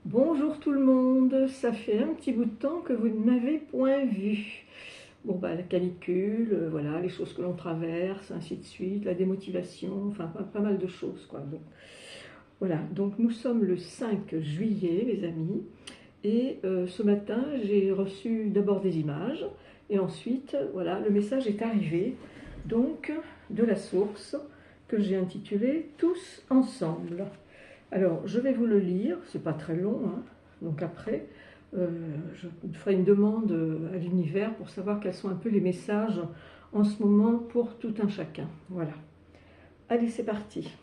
Bonjour tout le monde, ça fait un petit bout de temps que vous ne m'avez point vu. Bon bah la canicule, voilà, les choses que l'on traverse, ainsi de suite, la démotivation, enfin pas mal de choses quoi. Donc, voilà, donc nous sommes le 5 juillet les amis, et ce matin j'ai reçu d'abord des images, et ensuite voilà, le message est arrivé, donc de la source que j'ai intitulé Tous ensemble. Alors, je vais vous le lire, c'est pas très long, hein. Donc après, euh, je ferai une demande à l'univers pour savoir quels sont un peu les messages en ce moment pour tout un chacun. Voilà. Allez, c'est parti.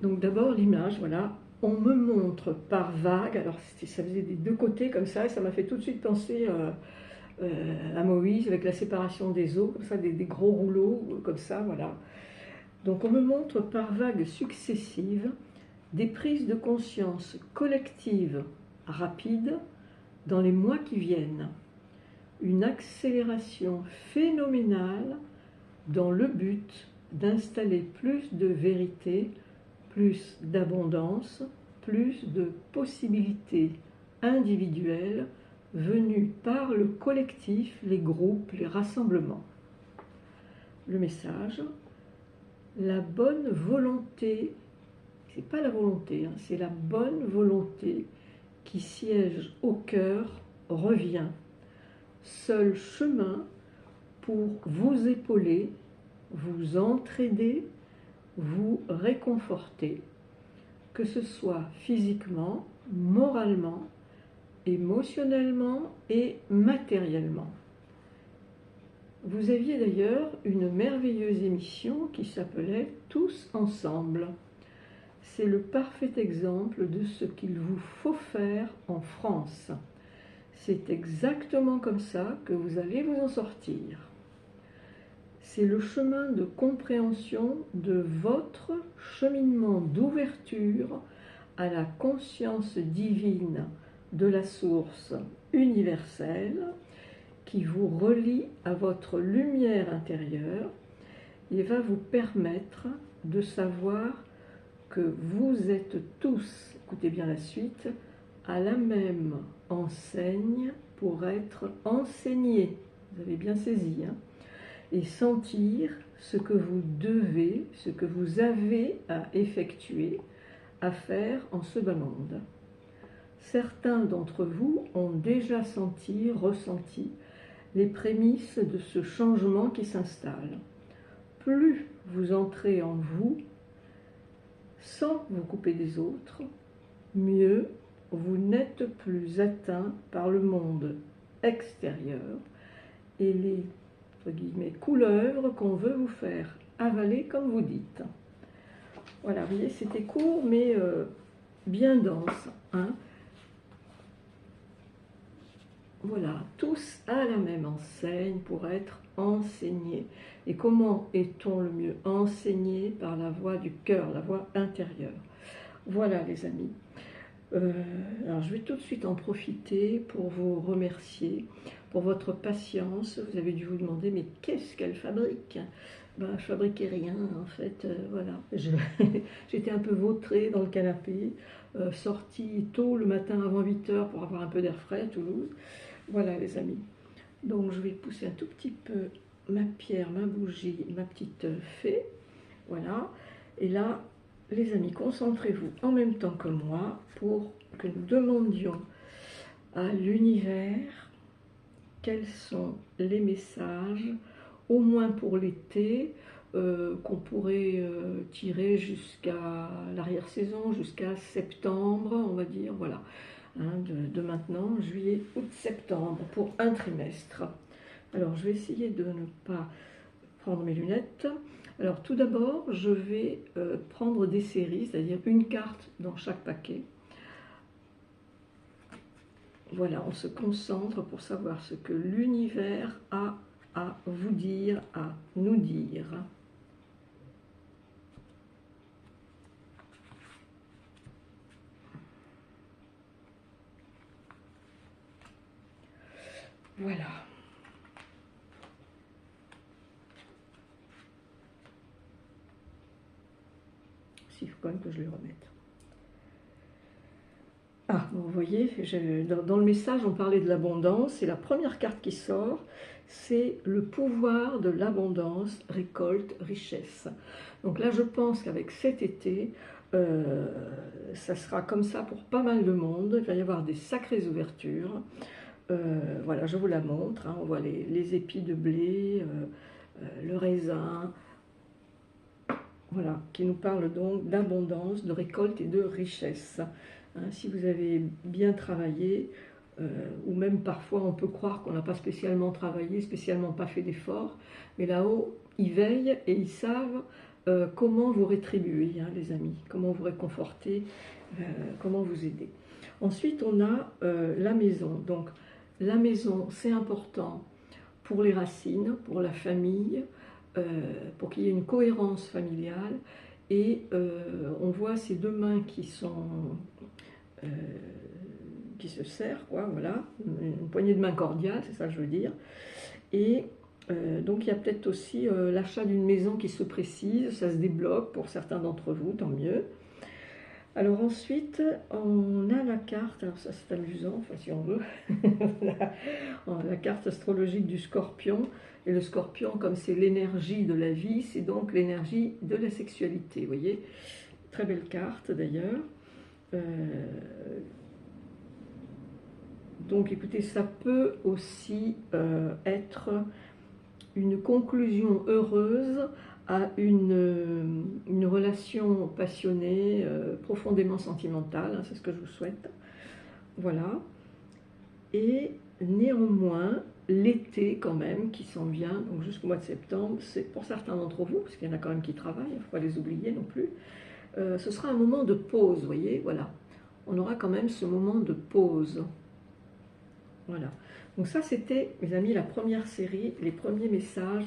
Donc d'abord l'image, voilà. On me montre par vagues, alors ça faisait des deux côtés comme ça, et ça m'a fait tout de suite penser à Moïse avec la séparation des eaux, comme ça, des gros rouleaux, comme ça, voilà. Donc on me montre par vagues successives des prises de conscience collectives rapides dans les mois qui viennent, une accélération phénoménale dans le but d'installer plus de vérité, plus d'abondance, plus de possibilités individuelles venues par le collectif, les groupes, les rassemblements. Le message, la bonne volonté, c'est pas la volonté, hein, c'est la bonne volonté qui siège au cœur revient. Seul chemin pour vous épauler, vous entraider, vous réconforter, que ce soit physiquement, moralement, émotionnellement et matériellement. Vous aviez d'ailleurs une merveilleuse émission qui s'appelait Tous ensemble. C'est le parfait exemple de ce qu'il vous faut faire en France. C'est exactement comme ça que vous allez vous en sortir. C'est le chemin de compréhension de votre cheminement d'ouverture à la conscience divine de la source universelle qui vous relie à votre lumière intérieure et va vous permettre de savoir que vous êtes tous, écoutez bien la suite, à la même enseigne pour être enseignés. Vous avez bien saisi, hein, et sentir ce que vous devez, ce que vous avez à effectuer, à faire en ce bas monde. Certains d'entre vous ont déjà senti, ressenti les prémices de ce changement qui s'installe. Plus vous entrez en vous, sans vous couper des autres, mieux vous n'êtes plus atteint par le monde extérieur et les entre guillemets, couleuvres qu'on veut vous faire avaler comme vous dites. Voilà, vous voyez, c'était court mais bien dense, hein. Voilà, tous à la même enseigne pour être enseignés. Et comment est-on le mieux enseigné? Par la voix du cœur, la voix intérieure. Voilà les amis. Alors je vais tout de suite en profiter pour vous remercier pour votre patience. Vous avez dû vous demander mais qu'est-ce qu'elle fabrique? Ben, je fabriquais rien en fait, voilà. J'étais un peu vautrée dans le canapé, sortie tôt le matin avant 8 h pour avoir un peu d'air frais à Toulouse. Voilà les amis. Donc je vais pousser un tout petit peu ma pierre, ma bougie, ma petite fée. Voilà. Et là, les amis, concentrez-vous en même temps que moi pour que nous demandions à l'univers quels sont les messages, au moins pour l'été, qu'on pourrait tirer jusqu'à l'arrière-saison, jusqu'à septembre, on va dire, voilà, hein, de maintenant, juillet, août, septembre, pour un trimestre. Alors, je vais essayer de ne pas prendre mes lunettes. Alors tout d'abord, je vais prendre des séries, c'est-à-dire une carte dans chaque paquet. Voilà, on se concentre pour savoir ce que l'univers a à vous dire, à nous dire. Voilà. il faut quand même que je les remette. Ah, bon, vous voyez, dans le message, on parlait de l'abondance, et la première carte qui sort, c'est le pouvoir de l'abondance, récolte, richesse. Donc là, je pense qu'avec cet été, ça sera comme ça pour pas mal de monde. Il va y avoir des sacrées ouvertures. Voilà, je vous la montre, hein. On voit les épis de blé, le raisin, voilà, qui nous parle donc d'abondance, de récolte et de richesse. Hein, si vous avez bien travaillé, ou même parfois on peut croire qu'on n'a pas spécialement travaillé, spécialement pas fait d'efforts, mais là-haut, ils veillent et ils savent comment vous rétribuer, hein, les amis, comment vous réconforter, comment vous aider. Ensuite, on a la maison. Donc, la maison, c'est important pour les racines, pour la famille, pour qu'il y ait une cohérence familiale. Et on voit ces deux mains qui se serrent, quoi, voilà, une poignée de main cordiale, c'est ça que je veux dire. Et donc il y a peut-être aussi l'achat d'une maison qui se précise, ça se débloque pour certains d'entre vous, tant mieux. Alors ensuite, on a la carte, alors ça c'est amusant, enfin si on veut, la carte astrologique du Scorpion. Et le Scorpion, comme c'est l'énergie de la vie, c'est donc l'énergie de la sexualité, vous voyez. Très belle carte d'ailleurs. Donc écoutez, ça peut aussi être une conclusion heureuse à une relation passionnée, profondément sentimentale, hein, c'est ce que je vous souhaite. Voilà. Et néanmoins, l'été quand même, qui s'en vient, donc jusqu'au mois de septembre, c'est pour certains d'entre vous, parce qu'il y en a quand même qui travaillent, il ne faut pas les oublier non plus, ce sera un moment de pause, vous voyez, voilà. On aura quand même ce moment de pause. Voilà. Donc ça, c'était, mes amis, la première série, les premiers messages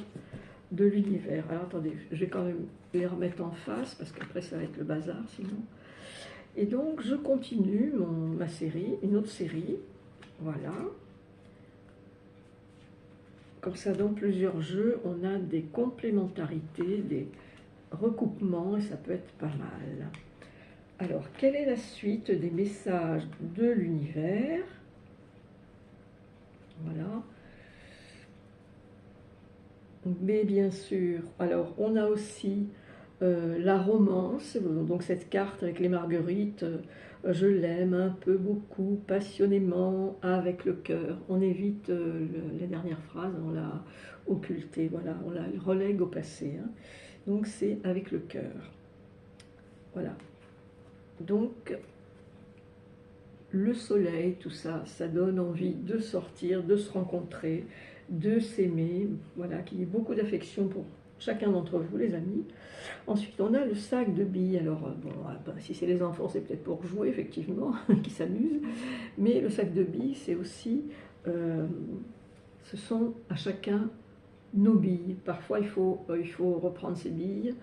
de l'univers. Alors attendez, je vais quand même les remettre en face, parce qu'après ça va être le bazar sinon. Et donc, je continue ma série, une autre série, voilà. Comme ça, dans plusieurs jeux, on a des complémentarités, des recoupements, et ça peut être pas mal. Alors, quelle est la suite des messages de l'univers? Voilà. Mais bien sûr, alors on a aussi la romance, donc cette carte avec les marguerites, je l'aime un peu, beaucoup, passionnément, avec le cœur. On évite la dernière phrase, on l'a occultée, voilà, on la relègue au passé. Hein. Donc c'est avec le cœur. Voilà. Donc le soleil, tout ça, ça donne envie de sortir, de se rencontrer, de s'aimer, voilà, qu'il y ait beaucoup d'affection pour chacun d'entre vous, les amis. Ensuite, on a le sac de billes. Alors, bon, si c'est les enfants, c'est peut-être pour jouer, effectivement, qui s'amusent. Mais le sac de billes, c'est aussi, ce sont à chacun nos billes. Parfois, il faut reprendre ses billes.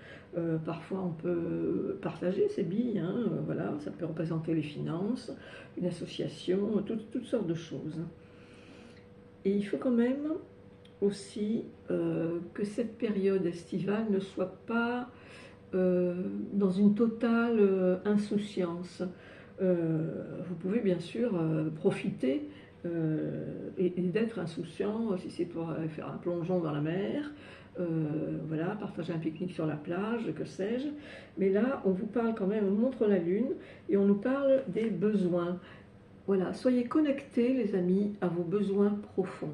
Parfois, on peut partager ses billes. Hein, voilà, ça peut représenter les finances, une association, toutes sortes de choses. Et il faut quand même aussi que cette période estivale ne soit pas dans une totale insouciance. Vous pouvez bien sûr profiter et d'être insouciant si c'est pour faire un plongeon dans la mer, voilà, partager un pique-nique sur la plage, que sais-je. Mais là, on vous parle quand même, on montre la lune et on nous parle des besoins. Voilà, soyez connectés, les amis, à vos besoins profonds.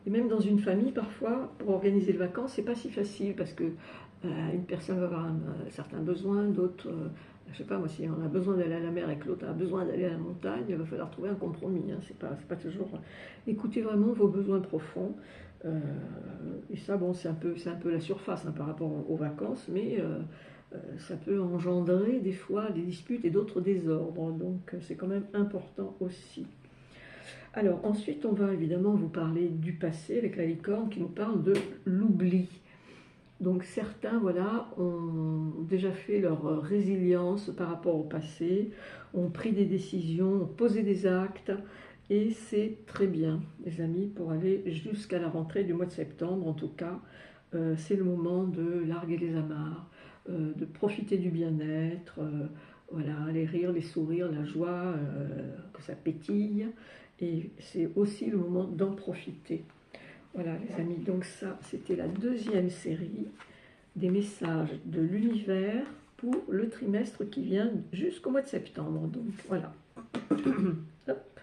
Et même dans une famille, parfois, pour organiser les vacances, c'est pas si facile parce que une personne va avoir certains besoins, d'autres, je sais pas moi, si on a besoin d'aller à la mer et que l'autre a besoin d'aller à la montagne, il va falloir trouver un compromis. Hein. C'est pas toujours. Écoutez vraiment vos besoins profonds. Et ça, bon, c'est un peu la surface hein, par rapport aux vacances, mais ça peut engendrer des fois des disputes et d'autres désordres. Donc c'est quand même important aussi. Alors ensuite, on va évidemment vous parler du passé avec la licorne qui nous parle de l'oubli. Donc certains, voilà, ont déjà fait leur résilience par rapport au passé, ont pris des décisions, ont posé des actes, et c'est très bien, les amis, pour aller jusqu'à la rentrée du mois de septembre. En tout cas, c'est le moment de larguer les amarres, de profiter du bien-être, voilà, les rires, les sourires, la joie, que ça pétille. Et c'est aussi le moment d'en profiter. Voilà les amis, donc ça c'était la deuxième série des messages de l'univers pour le trimestre qui vient jusqu'au mois de septembre. Donc voilà. Hop.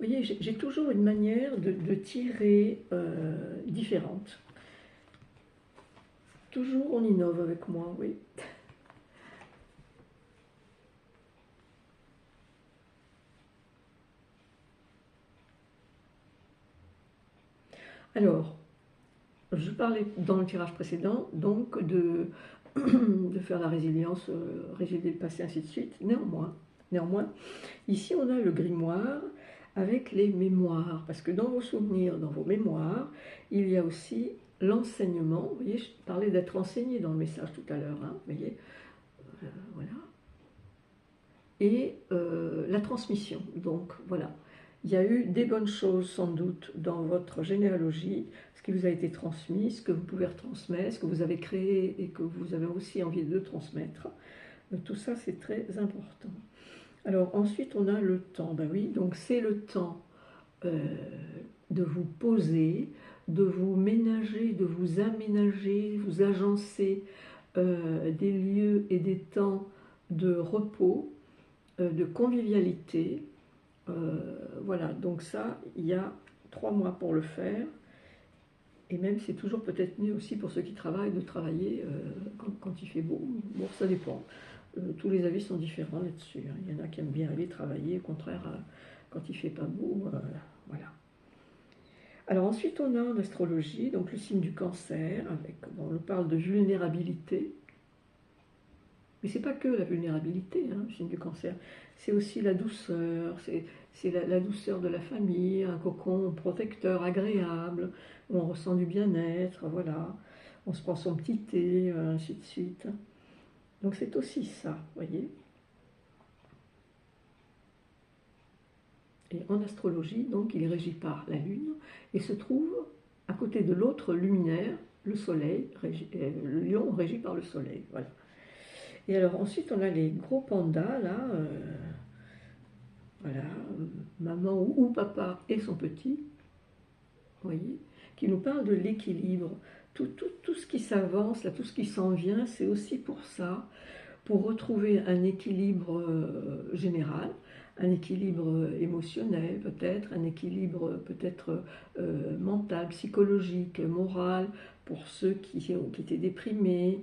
Vous voyez, j'ai toujours une manière de tirer différente. Toujours on innove avec moi, oui. Alors, je parlais dans le tirage précédent, donc de faire la résilience, résilier le passé, ainsi de suite. Néanmoins, ici on a le grimoire avec les mémoires, parce que dans vos souvenirs, dans vos mémoires, il y a aussi l'enseignement. Vous voyez, je parlais d'être enseigné dans le message tout à l'heure, hein, vous voyez, voilà. Et la transmission, donc voilà. Il y a eu des bonnes choses sans doute dans votre généalogie, ce qui vous a été transmis, ce que vous pouvez retransmettre, ce que vous avez créé et que vous avez aussi envie de transmettre. Tout ça, c'est très important. Alors ensuite, on a le temps. Ben oui, donc c'est le temps de vous poser, de vous ménager, de vous aménager, vous agencer des lieux et des temps de repos, de convivialité. Voilà, donc ça, il y a 3 mois pour le faire. Et même, c'est toujours peut-être mieux aussi pour ceux qui travaillent de travailler quand il fait beau. Bon, ça dépend. Tous les avis sont différents là-dessus. Hein. Il y en a qui aiment bien aller travailler, au contraire, quand il ne fait pas beau. Voilà. Alors ensuite, on a en astrologie, donc le signe du cancer, avec, bon, on parle de vulnérabilité. Mais c'est pas que la vulnérabilité, hein, le signe du cancer. C'est aussi la douceur, c'est la douceur de la famille, un cocon protecteur agréable, où on ressent du bien-être, voilà. On se prend son petit thé, ainsi de suite. Donc c'est aussi ça, vous voyez. Et en astrologie, donc, il est régi par la Lune et se trouve à côté de l'autre luminaire, le Soleil, le Lion régi par le Soleil, voilà. Et alors ensuite, on a les gros pandas, là, voilà, maman ou papa et son petit, vous voyez, qui nous parlent de l'équilibre. Tout ce qui s'avance, là, tout ce qui s'en vient, c'est aussi pour ça, pour retrouver un équilibre général, un équilibre émotionnel peut-être, un équilibre peut-être mental, psychologique, moral, pour ceux qui étaient déprimés,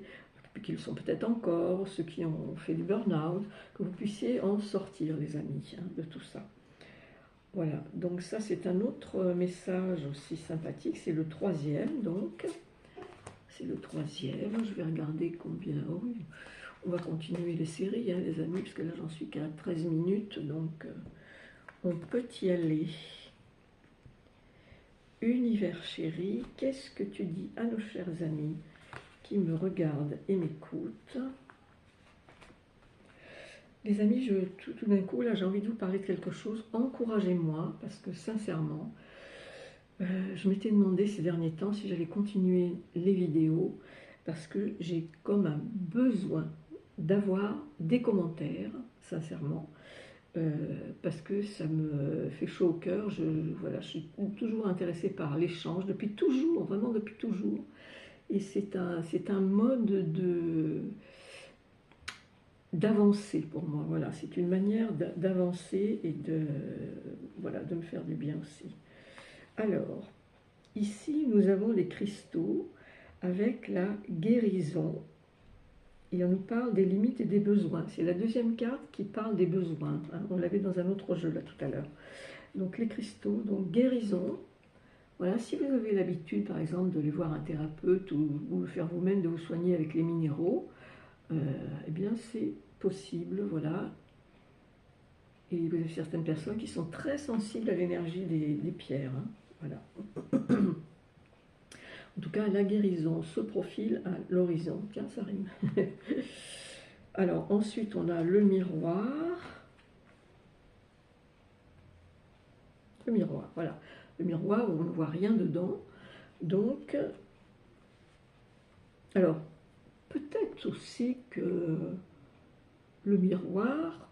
qui le sont peut-être encore, ceux qui ont fait du burn-out, que vous puissiez en sortir, les amis, hein, de tout ça. Voilà, donc ça c'est un autre message aussi sympathique, c'est le troisième, donc. C'est le troisième, je vais regarder combien... Oh oui, on va continuer les séries, hein, les amis, parce que là j'en suis qu'à 13 minutes, donc on peut y aller. Univers chéri, qu'est-ce que tu dis à nos chers amis qui me regardent et m'écoutent? Les amis, tout d'un coup, là j'ai envie de vous parler de quelque chose. Encouragez-moi, parce que sincèrement, je m'étais demandé ces derniers temps si j'allais continuer les vidéos, parce que j'ai comme un besoin d'avoir des commentaires, sincèrement, parce que ça me fait chaud au cœur. Voilà, je suis toujours intéressée par l'échange, depuis toujours, vraiment depuis toujours. Et c'est un mode d'avancer pour moi. Voilà, c'est une manière d'avancer et voilà, de me faire du bien aussi. Alors, ici, nous avons les cristaux avec la guérison. Et on nous parle des limites et des besoins. C'est la deuxième carte qui parle des besoins. Hein. On l'avait dans un autre jeu là tout à l'heure. Donc les cristaux, donc guérison. Voilà, si vous avez l'habitude par exemple de aller voir un thérapeute ou le faire vous-même, de vous soigner avec les minéraux, eh bien c'est possible, voilà. Et vous avez certaines personnes qui sont très sensibles à l'énergie des pierres. Hein. Voilà. En tout cas, la guérison se profile à l'horizon. Tiens, ça rime. Alors, ensuite, on a le miroir. Le miroir, voilà. Le miroir où on ne voit rien dedans. Donc, Alors, peut-être aussi que le miroir...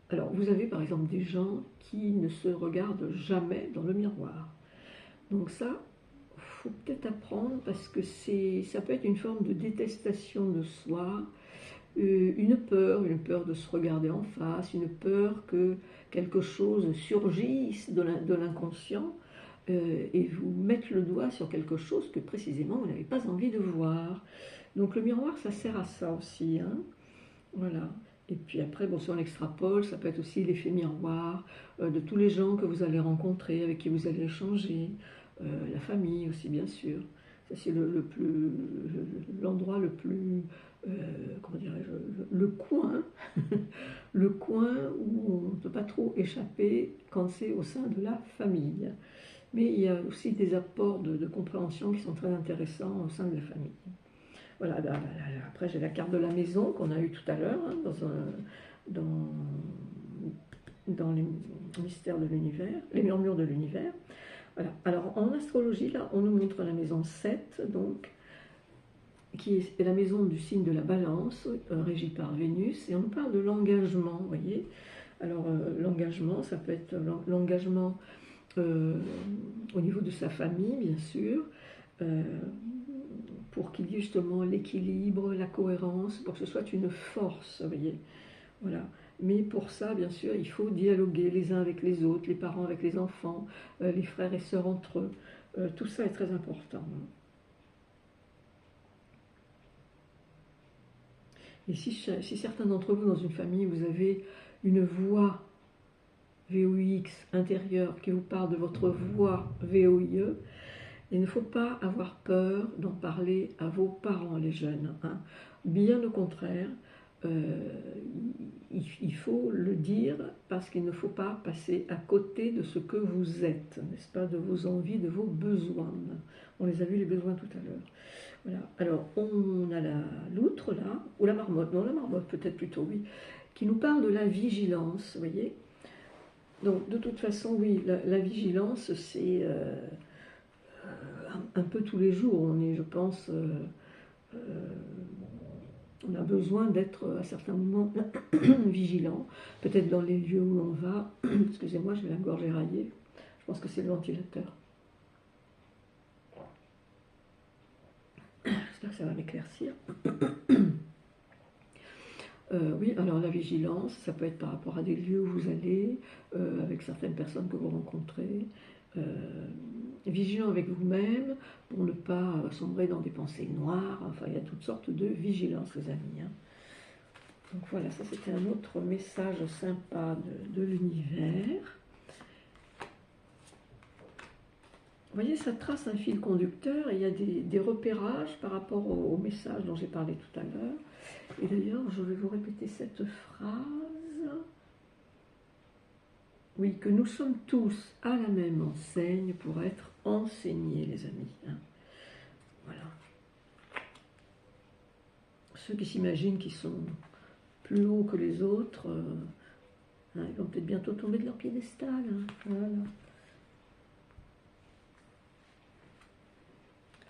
Alors, vous avez par exemple des gens qui ne se regardent jamais dans le miroir. Donc ça, faut peut-être apprendre parce que ça peut être une forme de détestation de soi, une peur de se regarder en face, une peur que quelque chose surgisse de l'inconscient et vous mettre le doigt sur quelque chose que précisément vous n'avez pas envie de voir. Donc le miroir, ça sert à ça aussi, hein. Voilà. Et puis après, bon, si on extrapole, ça peut être aussi l'effet miroir de tous les gens que vous allez rencontrer, avec qui vous allez échanger, la famille aussi, bien sûr. Ça, c'est l'endroit le plus, comment dirais-je, le coin, le coin où on ne peut pas trop échapper quand c'est au sein de la famille. Mais il y a aussi des apports de compréhension qui sont très intéressants au sein de la famille. Voilà, après j'ai la carte de la maison qu'on a eue tout à l'heure, hein, dans les mystères de l'univers, les murmures de l'univers. Voilà. Alors en astrologie, là, on nous montre la maison 7, donc, qui est la maison du signe de la balance, régie par Vénus, et on nous parle de l'engagement, vous voyez. Alors l'engagement, ça peut être l'engagement au niveau de sa famille, bien sûr, pour qu'il y ait justement l'équilibre, la cohérence, pour que ce soit une force, vous voyez. Voilà. Mais pour ça, bien sûr, il faut dialoguer les uns avec les autres, les parents avec les enfants, les frères et sœurs entre eux. Tout ça est très important. Et si certains d'entre vous, dans une famille, vous avez une voix VOIX intérieure qui vous parle de votre voix VOIE, il ne faut pas avoir peur d'en parler à vos parents, les jeunes, hein. Bien au contraire, il faut le dire parce qu'il ne faut pas passer à côté de ce que vous êtes, n'est-ce pas, de vos envies, de vos besoins. On les a vus les besoins tout à l'heure. Voilà. Alors on a l'outre là, ou la marmotte, non la marmotte peut-être plutôt, oui, qui nous parle de la vigilance, vous voyez. Donc de toute façon, oui, la vigilance, c'est un peu tous les jours. On est, je pense, on a besoin d'être à certains moments vigilant, peut-être dans les lieux où l'on va. Excusez-moi, j'ai la gorge éraillée. Je pense que c'est le ventilateur. J'espère que ça va m'éclaircir. Oui, alors la vigilance, ça peut être par rapport à des lieux où vous allez, avec certaines personnes que vous rencontrez. Vigilant avec vous-même pour ne pas sombrer dans des pensées noires. Enfin, il y a toutes sortes de vigilance, les amis, hein. Donc voilà, ça c'était un autre message sympa de l'univers. Vous voyez, ça trace un fil conducteur et il y a des repérages par rapport au message dont j'ai parlé tout à l'heure. Et d'ailleurs, je vais vous répéter cette phrase. Oui, que nous sommes tous à la même enseigne pour être enseignés, les amis, hein. Voilà. Ceux qui s'imaginent qu'ils sont plus hauts que les autres, hein, ils vont peut-être bientôt tomber de leur piédestal, hein. Voilà.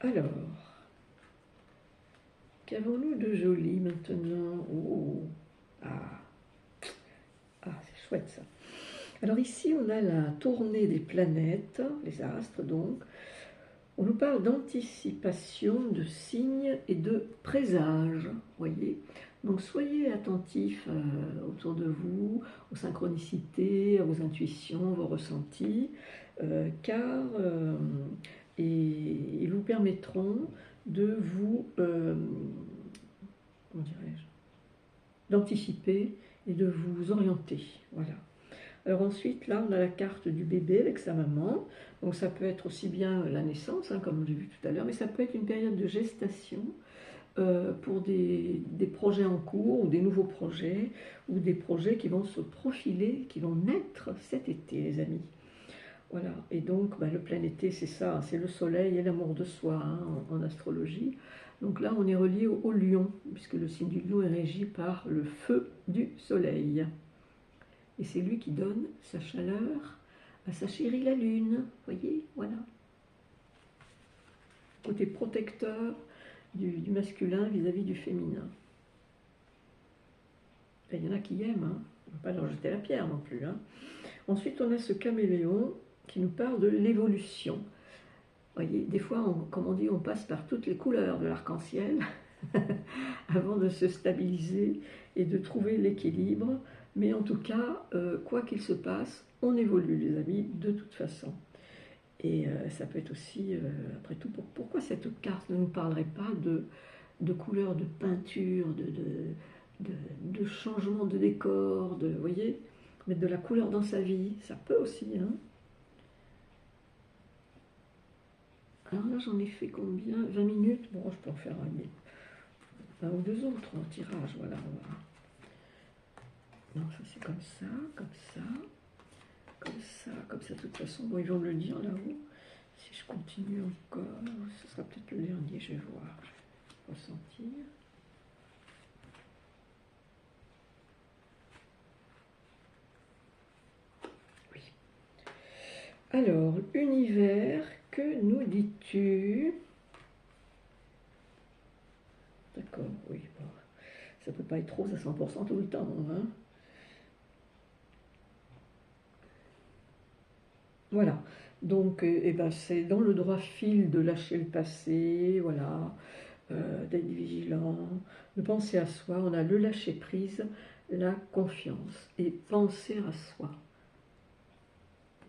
Alors, qu'avons-nous de joli maintenant? Oh, ah, c'est chouette ça. Alors ici, on a la tournée des planètes, les astres donc. On nous parle d'anticipation, de signes et de présages, voyez. Donc soyez attentifs autour de vous, aux synchronicités, à vos intuitions, vos ressentis, car ils vous permettront de vous, comment dirais-je, d'anticiper et de vous orienter, voilà. Alors ensuite, là, on a la carte du bébé avec sa maman. Donc ça peut être aussi bien la naissance, hein, comme j'ai vu tout à l'heure, mais ça peut être une période de gestation pour des projets en cours ou des nouveaux projets ou des projets qui vont se profiler, qui vont naître cet été, les amis. Voilà, et donc le plein été, c'est ça, c'est le soleil et l'amour de soi, hein, en astrologie. Donc là, on est relié au lion, puisque le signe du lion est régi par le feu du soleil. Et c'est lui qui donne sa chaleur à sa chérie la lune. Voyez, voilà. Côté protecteur, du masculin vis-à-vis du féminin. Il y en a qui aiment, hein. On ne va pas leur jeter la pierre non plus. Hein. Ensuite, on a ce caméléon qui nous parle de l'évolution. Vous voyez, des fois, comme on dit, on passe par toutes les couleurs de l'arc-en-ciel avant de se stabiliser et de trouver l'équilibre. Mais en tout cas, quoi qu'il se passe, on évolue, les amis, de toute façon. Et ça peut être aussi, après tout, pourquoi cette carte ne nous parlerait pas de couleurs, de peinture, de changement de décor, vous voyez, mettre de la couleur dans sa vie, ça peut aussi. Hein. Alors là, j'en ai fait combien? 20 minutes. Bon, je peux en faire un ou deux autres en tirage, voilà. Non, ça c'est comme ça, comme ça, comme ça, comme ça. De toute façon, bon, ils vont me le dire là-haut. Si je continue encore, ce sera peut-être le dernier, je vais voir, je vais ressentir. Oui. Alors, univers, que nous dis-tu? D'accord, oui, bon. Ça peut pas être rose à 100% tout le temps, hein. Voilà, donc eh ben, c'est dans le droit fil de lâcher le passé, voilà, d'être vigilant, de penser à soi. On a le lâcher prise, la confiance et penser à soi.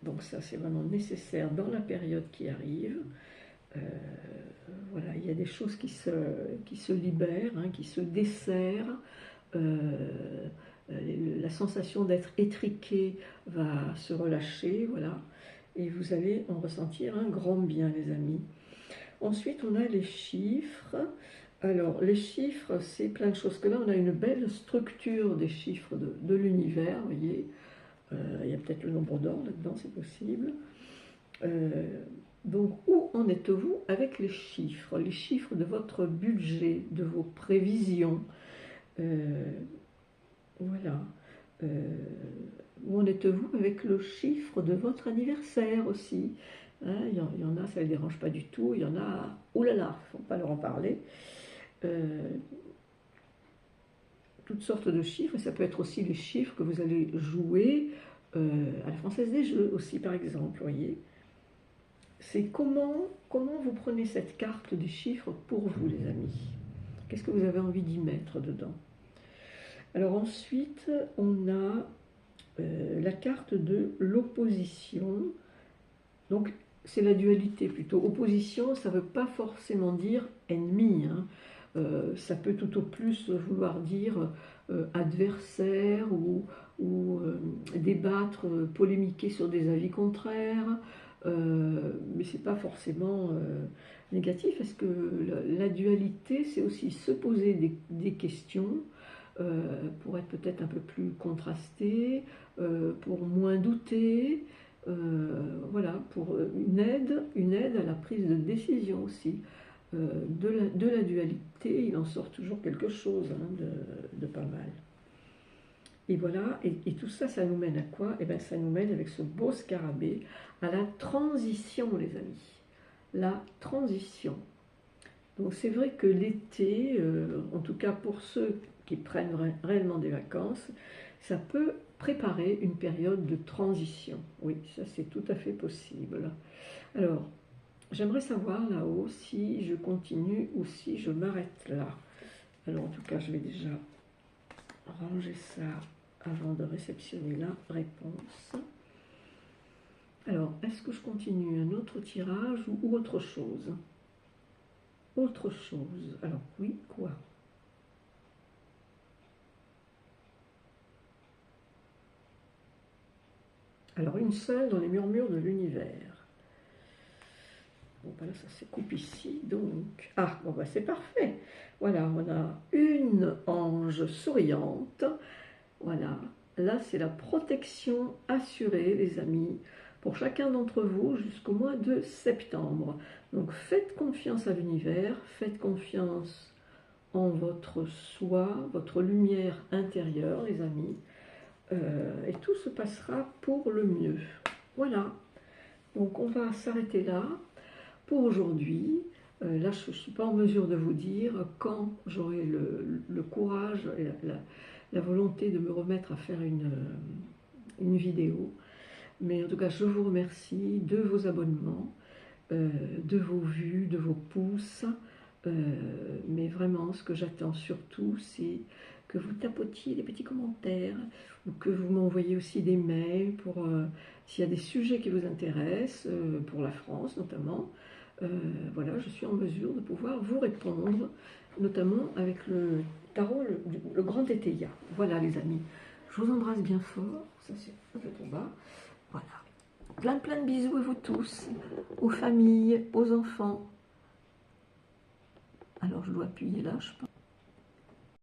Donc ça c'est vraiment nécessaire dans la période qui arrive. Voilà, il y a des choses qui se libèrent, hein, qui se desserrent. La sensation d'être étriqué va se relâcher, voilà. Et vous allez en ressentir un grand bien, les amis. Ensuite, on a les chiffres. Alors, les chiffres, c'est plein de choses. Que là, on a une belle structure des chiffres de l'univers, vous voyez. Il y a peut-être le nombre d'or là-dedans, c'est possible. Donc, où en êtes-vous avec les chiffres? Les chiffres de votre budget, de vos prévisions. Voilà. Où en êtes-vous avec le chiffre de votre anniversaire aussi? Hein, il y en a, ça ne les dérange pas du tout. Il y en a, oulala, il ne faut pas leur en parler. Toutes sortes de chiffres, et ça peut être aussi les chiffres que vous allez jouer à la Française des Jeux aussi, par exemple, voyez. C'est comment vous prenez cette carte des chiffres pour vous, les amis. Qu'est-ce que vous avez envie d'y mettre dedans? Alors ensuite, on a la carte de l'opposition. Donc, c'est la dualité plutôt. Opposition, ça ne veut pas forcément dire ennemi. Hein. Ça peut tout au plus vouloir dire adversaire ou débattre, polémiquer sur des avis contraires. Mais ce n'est pas forcément négatif. Est-ce que la dualité, c'est aussi se poser des questions pour être peut-être un peu plus contrasté, pour moins douter, voilà, pour une aide à la prise de décision aussi. De la dualité, il en sort toujours quelque chose hein, de pas mal. Et voilà, et tout ça, ça nous mène à quoi? Eh bien, ça nous mène avec ce beau scarabée à la transition, les amis. La transition. Donc c'est vrai que l'été, en tout cas pour ceux qui prennent réellement des vacances, ça peut préparer une période de transition. Oui, ça c'est tout à fait possible. Alors, j'aimerais savoir là-haut si je continue ou si je m'arrête là. Alors en tout cas, je vais déjà ranger ça avant de réceptionner la réponse. Alors, est-ce que je continue un autre tirage ou autre chose? Autre chose. Alors oui, quoi? Alors une seule dans les murmures de l'univers. Bon, ben là, ça se coupe ici, donc... Ah, bon, ben c'est parfait. Voilà, on a une ange souriante. Voilà, là, c'est la protection assurée, les amis, pour chacun d'entre vous jusqu'au mois de septembre. Donc, faites confiance à l'univers, faites confiance en votre soi, votre lumière intérieure, les amis. Et tout se passera pour le mieux. Voilà. Donc on va s'arrêter là pour aujourd'hui. Là, je ne suis pas en mesure de vous dire quand j'aurai le courage et la volonté de me remettre à faire une vidéo. Mais en tout cas, je vous remercie de vos abonnements, de vos vues, de vos pouces. Mais vraiment, ce que j'attends surtout, c'est que vous tapotiez des petits commentaires ou que vous m'envoyez aussi des mails pour s'il y a des sujets qui vous intéressent, pour la France notamment. Voilà, je suis en mesure de pouvoir vous répondre, notamment avec le tarot, le grand Étéia. Voilà les amis, je vous embrasse bien fort, ça c'est un peu trop bas. Voilà, plein de bisous à vous tous, aux familles, aux enfants. Alors je dois appuyer là, je pense.